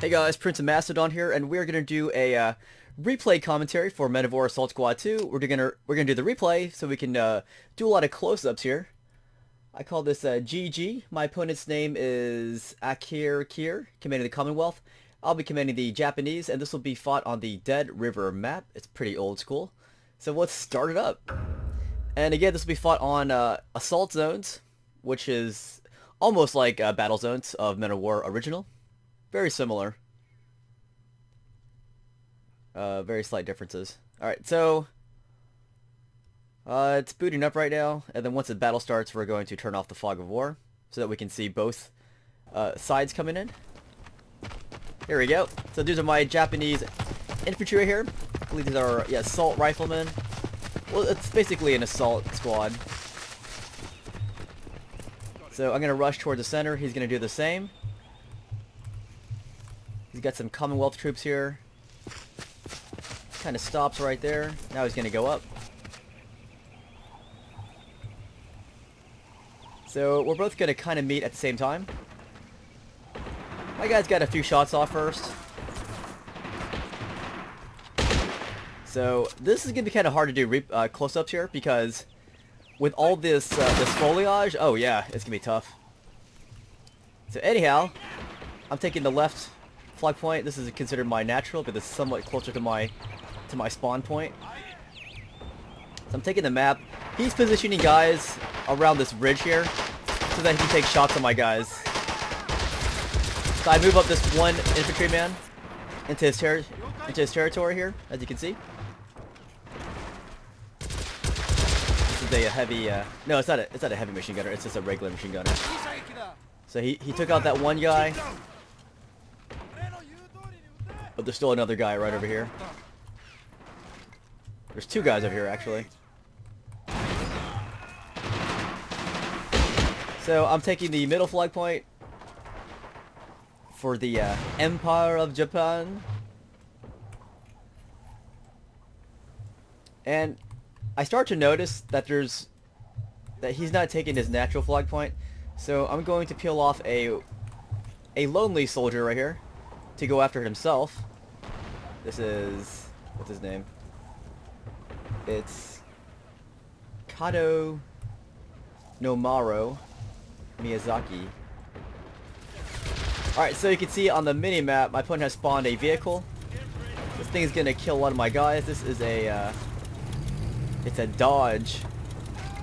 Hey guys, Prince of Mastodon here, and we're gonna do a replay commentary for Men of War Assault Squad 2. We're gonna do the replay so we can do a lot of close-ups here. I call this GG. My opponent's name is Akeerkeer, commanding the Commonwealth. I'll be commanding the Japanese, and this will be fought on the Dead River map. It's pretty old school. So let's start it up. And again, this will be fought on assault zones, which is almost like battle zones of Men of War original. Very similar. Very slight differences. Alright, so it's booting up right now, and then once the battle starts, we're going to turn off the fog of war so that we can see both sides coming in. Here we go. So these are my Japanese infantry right here. I believe these are, yeah, assault riflemen. Well, it's basically an assault squad. So I'm going to rush towards the center. He's going to do the same. He's got some Commonwealth troops here. Kind of stops right there. Now he's going to go up. So we're both going to kind of meet at the same time. My guy's got a few shots off first. So this is going to be kind of hard to do close-ups here because with all this foliage, oh yeah, it's going to be tough. So anyhow, I'm taking the left flag point. This is considered my natural, but it's somewhat closer to my spawn point. So I'm taking the map. He's positioning guys around this ridge here so that he can take shots on my guys. So I move up this one infantryman into his territory here, as you can see. This is a heavy. No, it's not a heavy machine gunner. It's just a regular machine gunner. So he took out that one guy. But there's still another guy right over here. There's two guys over here, actually. So I'm taking the middle flag point for the Empire of Japan. And I start to notice that he's not taking his natural flag point. So I'm going to peel off a lonely soldier right here to go after himself. This is, what's his name? It's Kato Nomaro Miyazaki. Alright, so you can see on the mini-map, my opponent has spawned a vehicle. This thing is going to kill one of my guys. This is a, it's a Dodge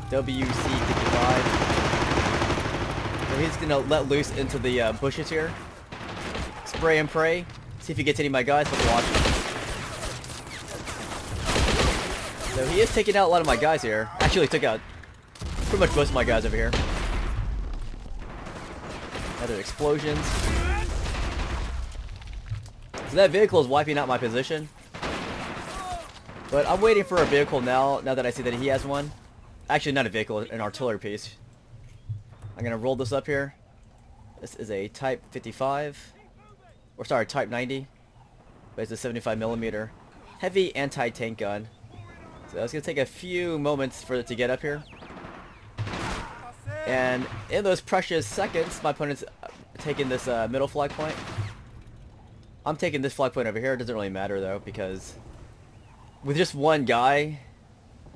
WC-55. So he's going to let loose into the bushes here. Spray and pray. See if he gets any of my guys. Let's watch. So he is taking out a lot of my guys here. Actually took out pretty much most of my guys over here. Other explosions. So that vehicle is wiping out my position. But I'm waiting for a vehicle now that I see that he has one. Actually, not a vehicle, an artillery piece. I'm going to roll this up here. This is a Type 55. Or sorry, Type 90. But it's a 75mm heavy anti-tank gun. So it's going to take a few moments for it to get up here. And in those precious seconds, my opponent's taking this middle flag point. I'm taking this flag point over here. It doesn't really matter though, because with just one guy,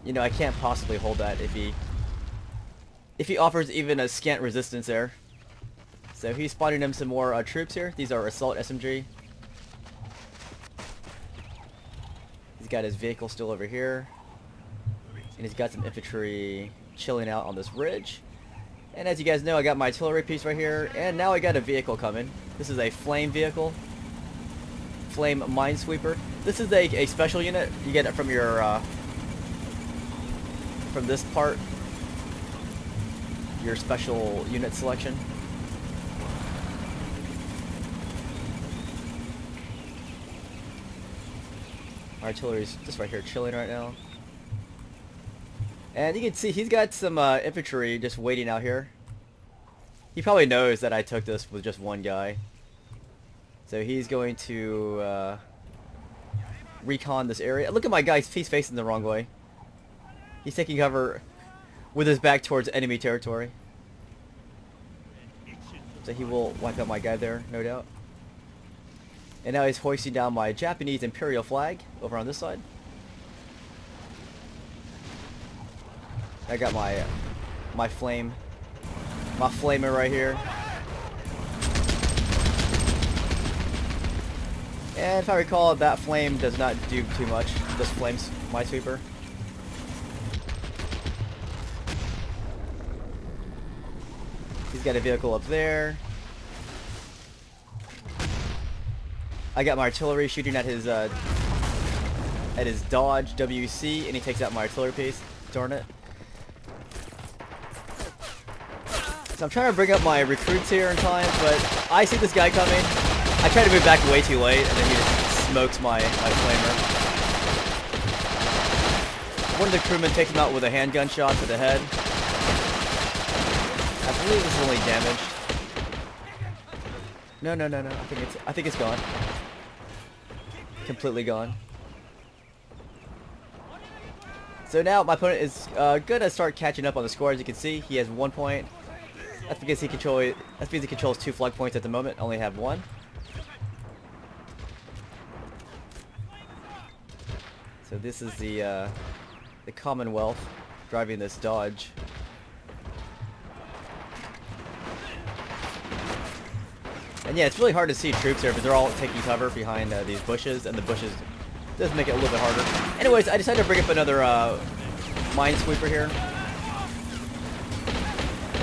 you know, I can't possibly hold that if he offers even a scant resistance there. So he's spotting him some more troops here. These are assault SMG. He's got his vehicle still over here. And he's got some infantry chilling out on this ridge. And as you guys know, I got my artillery piece right here. And now I got a vehicle coming. This is a flame vehicle. Flame minesweeper. This is a special unit. You get it from your from this part. Your special unit selection. Artillery's just right here chilling right now. And you can see he's got some infantry just waiting out here. He probably knows that I took this with just one guy. So he's going to recon this area. Look at my guy, he's facing the wrong way. He's taking cover with his back towards enemy territory. So he will wipe out my guy there, no doubt. And now he's hoisting down my Japanese Imperial flag over on this side. I got my flamer right here. And if I recall, that flame does not do too much. This flame's Minesweeper. He's got a vehicle up there. I got my artillery shooting at his Dodge WC, and he takes out my artillery piece. Darn it. So I'm trying to bring up my recruits here in time, but I see this guy coming. I try to move back way too late, and then he just smokes my flamer. One of the crewmen takes him out with a handgun shot to the head. I believe this is only damage. No. I think it's gone. Completely gone. So now my opponent is gonna start catching up on the score. As you can see, he has 1 point. That's because he controls 2 flag points at the moment. I only have 1. So this is the Commonwealth driving this Dodge. And yeah, it's really hard to see troops here, but they're all taking cover behind these bushes, and the bushes does make it a little bit harder. Anyways, I decided to bring up another Minesweeper here.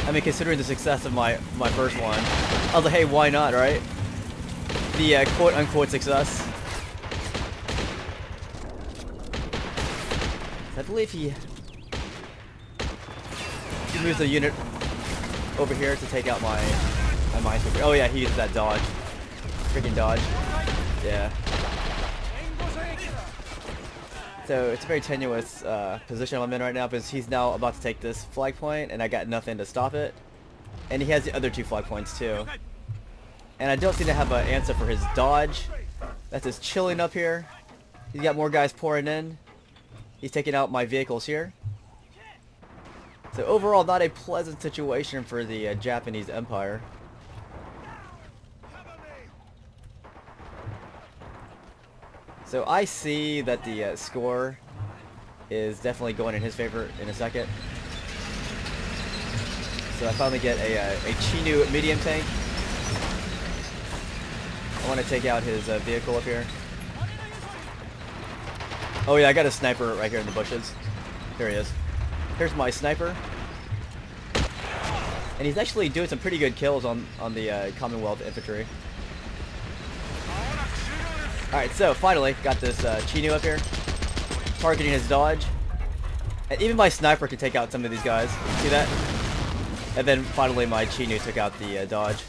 I mean, considering the success of my first one, I was like, hey, why not, right? The quote-unquote success. I believe he moves a unit over here to take out my Minesweeper. Oh yeah, he uses that Dodge. Freaking Dodge. Yeah. So it's a very tenuous position I'm in right now, because he's now about to take this flag point, and I got nothing to stop it. And he has the other 2 flag points too. And I don't seem to have an answer for his Dodge. That's just chilling up here. He's got more guys pouring in. He's taking out my vehicles here. So overall, not a pleasant situation for the Japanese Empire. So I see that the score is definitely going in his favor in a second. So I finally get a Chinu medium tank. I want to take out his vehicle up here. Oh yeah, I got a sniper right here in the bushes. Here he is. Here's my sniper. And he's actually doing some pretty good kills on the Commonwealth infantry. Alright, so finally got this Chinu up here, targeting his Dodge. And even my sniper can take out some of these guys. See that? And then finally my Chinu took out the Dodge.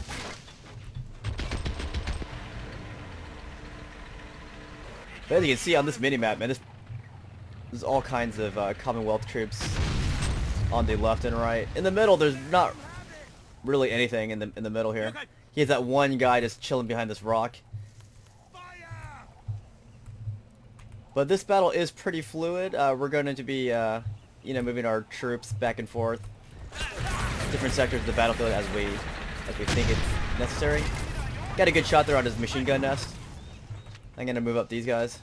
But as you can see on this minimap, man, there's all kinds of Commonwealth troops on the left and right. In the middle, there's not really anything in the middle here. He has that one guy just chilling behind this rock. But this battle is pretty fluid. We're going to be, moving our troops back and forth, different sectors of the battlefield as we think it's necessary. Got a good shot there on his machine gun nest. I'm gonna move up these guys.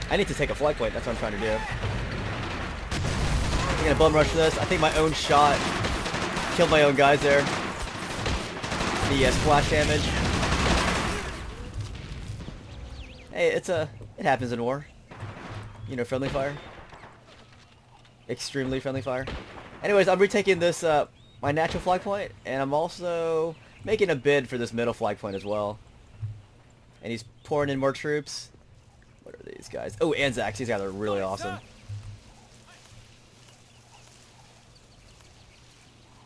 I need to take a flag point. That's what I'm trying to do. I'm gonna bum rush this. I think my own shot killed my own guys there. The splash damage. Hey, it happens in war. You know, friendly fire. Extremely friendly fire. Anyways, I'm retaking this, my natural flag point, and I'm also making a bid for this middle flag point as well. And he's pouring in more troops. What are these guys? Oh, Anzacs. These guys are really awesome.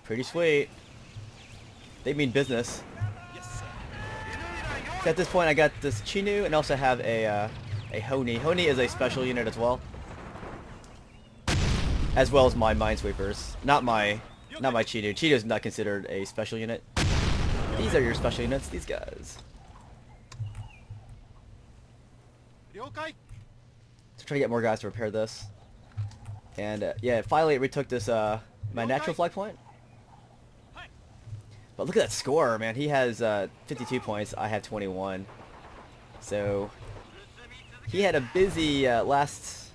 Pretty sweet. They mean business. So at this point, I got this Chinu, and also have a Honi. Honi is a special unit as well. As well as my Minesweepers. Not my Chinu. Chinu is not considered a special unit. These are your special units. These guys. So try to get more guys to repair this. And yeah, finally we took this my natural flag point. But look at that score, man. He has 52 points. I have 21. So he had a busy last,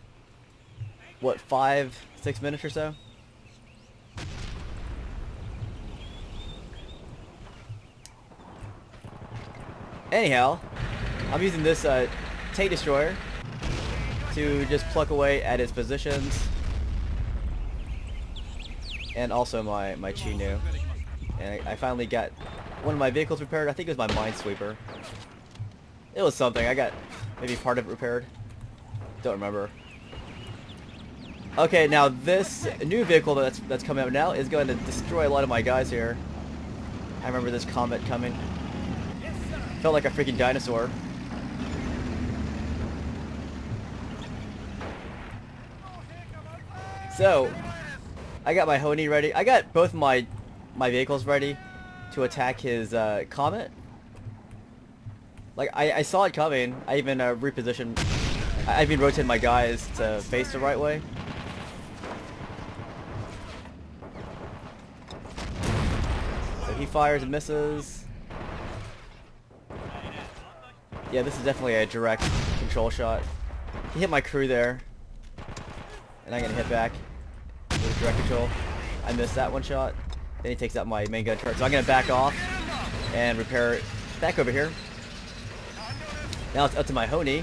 what, 5-6 minutes or so. Anyhow, I'm using this tank destroyer to just pluck away at his positions, and also my Chinu. And I finally got one of my vehicles repaired. I think it was my minesweeper. It was something. I got maybe part of it repaired. Don't remember. Okay, now this new vehicle that's coming out now is going to destroy a lot of my guys here. I remember this comet coming. Felt like a freaking dinosaur. So, I got my Honey ready. I got both my vehicles ready to attack his comet. Like, I saw it coming. I even repositioned. I even rotated my guys to face the right way. So he fires and misses. Yeah, this is definitely a direct control shot. He hit my crew there. And I'm gonna hit back with direct control. I missed that one shot. Then he takes out my main gun turret. So I'm gonna back off and repair it back over here. Now it's up to my Honey.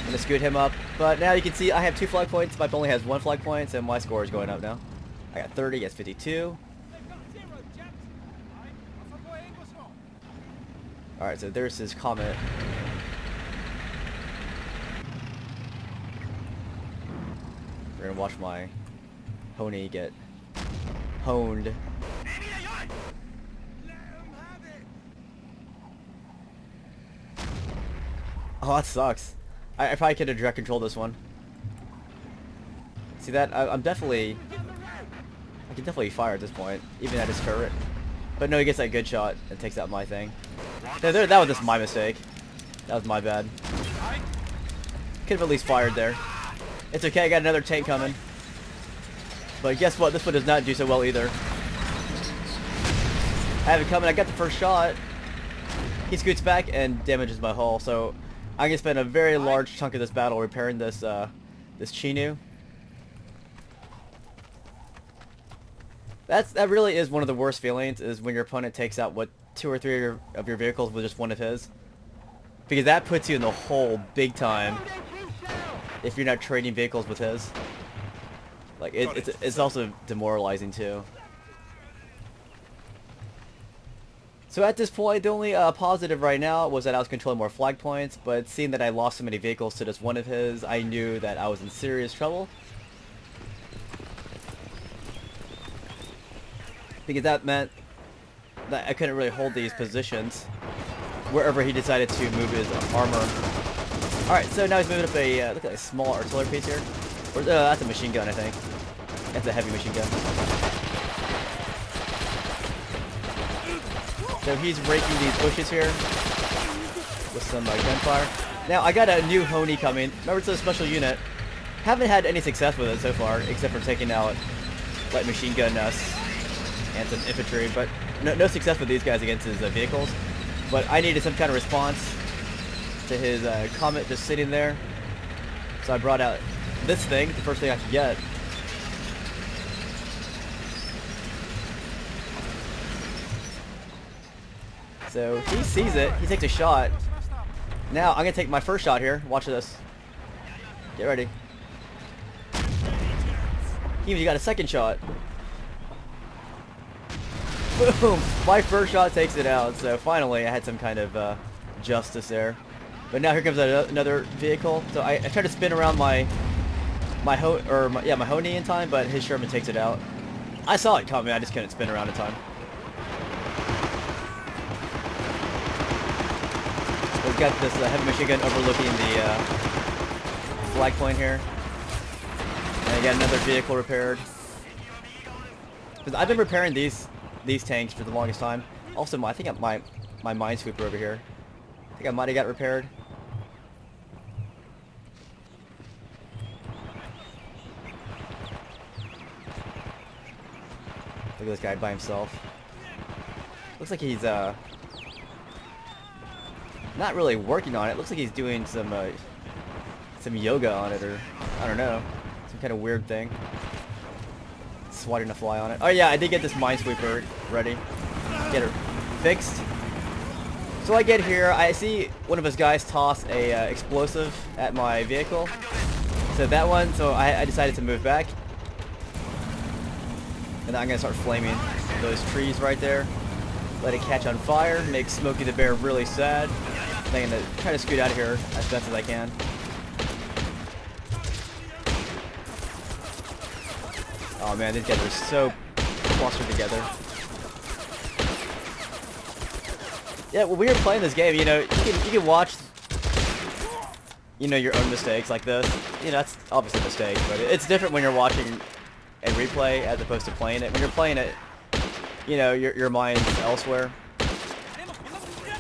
I'm gonna scoot him up. But now you can see I have 2 flag points. Mike only has 1 flag point, so my score is going up now. I got 30, he has 52. Alright, so there's his comet. We're gonna watch my Honey get honed. Oh, that sucks. I probably could have direct controlled this one. See that? I can definitely fire at this point, even at his turret. But no, he gets that good shot and takes out my thing. That was just my mistake. That was my bad. Could have at least fired there. It's okay, I got another tank coming. But guess what? This one does not do so well either. I have it coming. I got the first shot. He scoots back and damages my hull. So I'm gonna spend a very large chunk of this battle repairing this this Chinu. That really is one of the worst feelings, is when your opponent takes out what 2 or 3 of your vehicles with just one of his, because that puts you in the hole big time if you're not trading vehicles with his. Like it's also demoralizing too. So at this point, the only positive right now was that I was controlling more flag points, but seeing that I lost so many vehicles to just one of his, I knew that I was in serious trouble. Because that meant that I couldn't really hold these positions wherever he decided to move his armor. Alright, so now he's moving up a, look at a small artillery piece here. Or, that's a machine gun, I think. That's a heavy machine gun. So he's raking these bushes here with some gunfire. Now, I got a new Honey coming. Remember, it's a special unit. Haven't had any success with it so far, except for taking out light machine gun and some infantry, but no success with these guys against his vehicles. But I needed some kind of response to his comet just sitting there, so I brought out this thing, the first thing I could get. So he sees it, he takes a shot. Now I'm gonna take my first shot here. Watch this. Get ready. He even got a second shot. Boom! My first shot takes it out, so finally I had some kind of justice there. But now here comes another vehicle. So I tried to spin around my Honey in time, but his Sherman takes it out. I saw it coming, I just couldn't spin around in time. We've got this heavy machine gun overlooking the flag point here. And I got another vehicle repaired. Because I've been repairing these tanks for the longest time. Also, I think my minesweeper over here. I think I might have got repaired. Look at this guy by himself. Looks like he's not really working on it. Looks like he's doing some yoga on it, or I don't know, some kind of weird thing. Swatting a fly on it. Oh yeah, I did get this minesweeper ready. Get it fixed. So I get here, I see one of his guys toss a explosive at my vehicle. So that one, so I decided to move back. And I'm gonna start flaming those trees right there. Let it catch on fire, make Smokey the Bear really sad. Then I'm gonna try to scoot out of here as best as I can. Oh man, these guys are so clustered together. Yeah, when we were playing this game, you know, you can watch, you know, your own mistakes like this. You know, that's obviously a mistake, but it's different when you're watching a replay as opposed to playing it. When you're playing it, you know, your mind's elsewhere.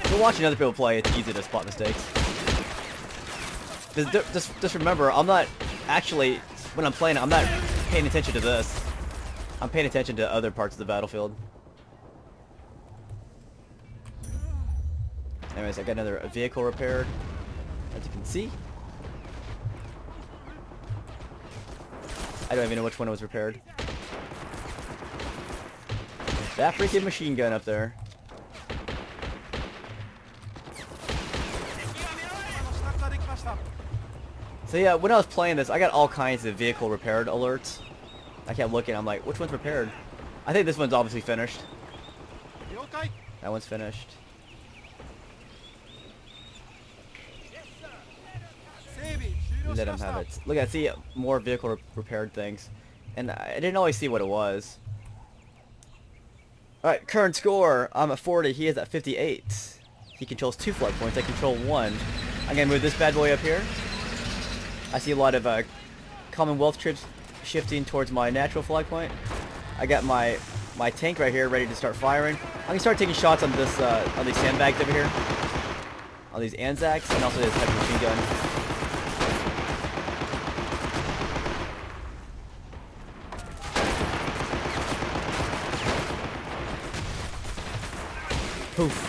When watching other people play, it's easy to spot mistakes. Just remember, I'm not actually, when I'm playing it, I'm not paying attention to this. I'm paying attention to other parts of the battlefield. Anyways, I got another vehicle repaired, as you can see. I don't even know which one was repaired. That freaking machine gun up there. So yeah, when I was playing this, I got all kinds of vehicle repaired alerts. I kept looking, I'm like, which one's repaired? I think this one's obviously finished. That one's finished. Let him have it. Look, I see more vehicle repaired things. And I didn't always see what it was. Alright, current score. I'm at 40, he is at 58. He controls 2 flight points, I control 1. I'm gonna move this bad boy up here. I see a lot of Commonwealth troops shifting towards my natural flag point. I got my tank right here ready to start firing. I'm gonna start taking shots on this on these sandbags over here, on these Anzacs, and also this heavy machine gun. Poof.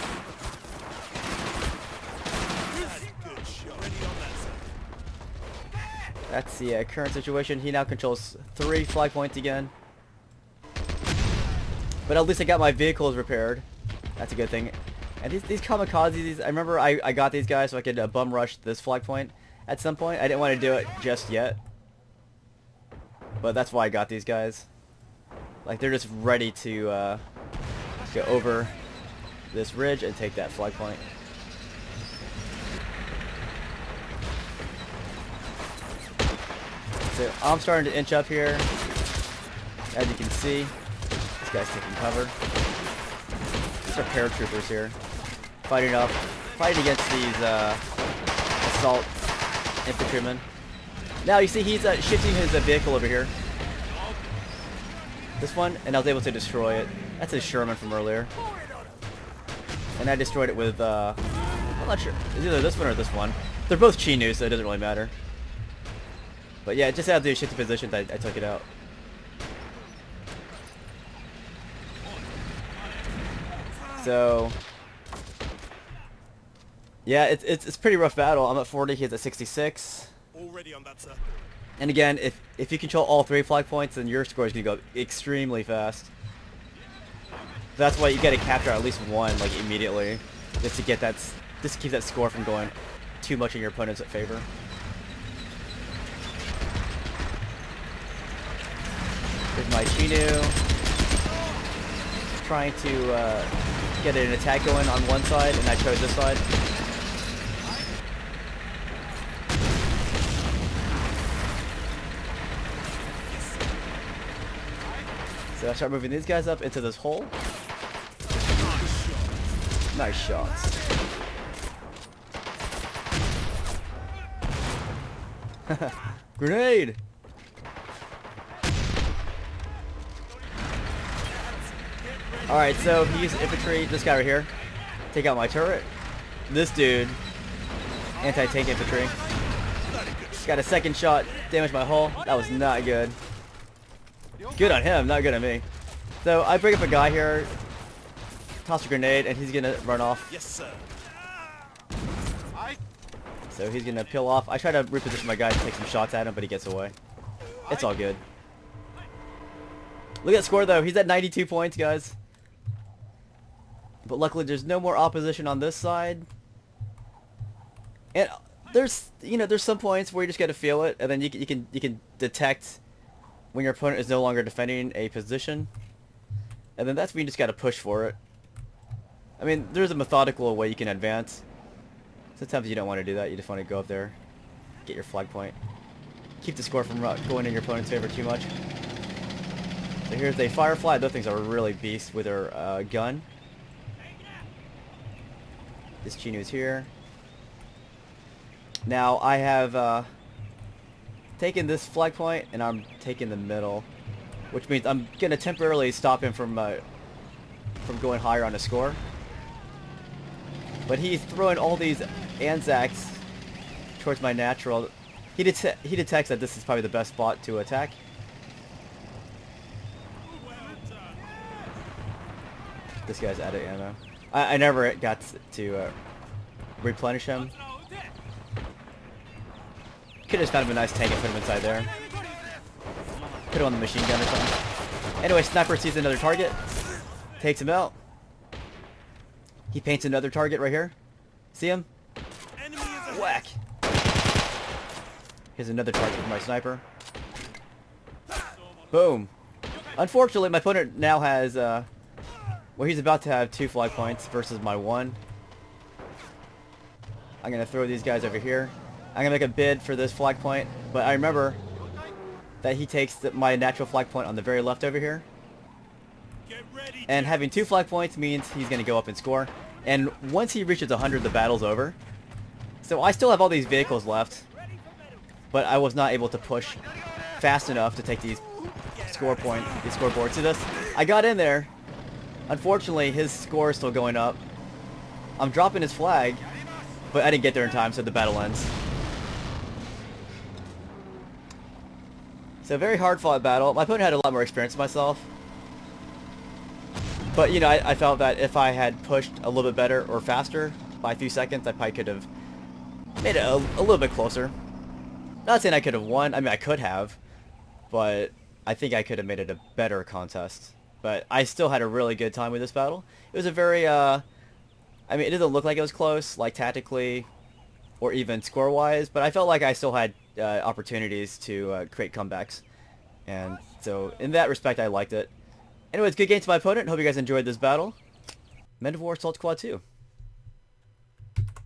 That's the current situation. He now controls 3 flag points again. But at least I got my vehicles repaired. That's a good thing. And these kamikazes, I remember I got these guys so I could bum rush this flag point at some point. I didn't want to do it just yet. But that's why I got these guys. Like, they're just ready to go over this ridge and take that flag point. So I'm starting to inch up here. As you can see, this guy's taking cover. These are paratroopers here, fighting against these assault infantrymen. Now you see he's shifting his vehicle over here. This one, and I was able to destroy it. That's his Sherman from earlier. And I destroyed it with, I'm not sure, it's either this one or this one. They're both Chinu, so it doesn't really matter. But yeah, just out of the shifting positions, I took it out. So yeah, it's pretty rough battle. I'm at 40, he's at 66. Already on that, sir. And again, if you control all 3 flag points, then your score is gonna go extremely fast. That's why you gotta capture at least one, like, immediately, just to get that, just to keep that score from going too much in your opponent's favor. Here's my Chinu, trying to get an attack going on one side, and I chose this side. So I start moving these guys up into this hole. Nice shots. Grenade! Alright, so he used infantry, this guy right here. Take out my turret. This dude, anti-tank infantry. Got a second shot, damaged my hull. That was not good. Good on him, not good on me. So I bring up a guy here. toss a grenade, and he's gonna run off. Yes, sir. So he's gonna peel off. I try to reposition my guy to take some shots at him, but he gets away. It's all good. Look at that score though. He's at 92 points, guys. But luckily, there's no more opposition on this side. And there's some points where you just gotta feel it, and then you can detect when your opponent is no longer defending a position, and then that's when you just gotta push for it. I mean, there's a methodical way you can advance. Sometimes you don't want to do that. You just want to go up there, get your flag point, keep the score from going in your opponent's favor too much. So here's a Firefly. Those things are really beast with their gun. This Chinu's here. Now I have taken this flag point and I'm taking the middle, which means I'm gonna temporarily stop him from going higher on the score. But he's throwing all these Anzacs towards my natural. He detects that this is probably the best spot to attack. This guy's out of ammo. I never got to replenish him. Could have just found him a nice tank and put him inside there. Put him on the machine gun or something. Anyway, Sniper sees another target. Takes him out. He paints another target right here. See him? Whack! Here's another target for my sniper. Boom. Unfortunately, my opponent now has, well, he's about to have 2 flag points versus my 1. I'm going to throw these guys over here. I'm going to make a bid for this flag point, but I remember that he takes my natural flag point on the very left over here. And having 2 flag points means he's going to go up and score. And once he reaches 100, the battle's over. So I still have all these vehicles left, but I was not able to push fast enough to take these scoreboards. See this? I got in there. Unfortunately, his score is still going up. I'm dropping his flag, but I didn't get there in time, so the battle ends. So very hard fought battle. My opponent had a lot more experience than myself. But, you know, I felt that if I had pushed a little bit better or faster by a few seconds, I probably could have made it a little bit closer. Not saying I could have won. I mean, I could have. But I think I could have made it a better contest. But I still had a really good time with this battle. It was a very, I mean, it doesn't look like it was close, like tactically or even score-wise. But I felt like I still had opportunities to create comebacks. And so, in that respect, I liked it. Anyways, good game to my opponent. Hope you guys enjoyed this battle. Men of War Assault Squad 2.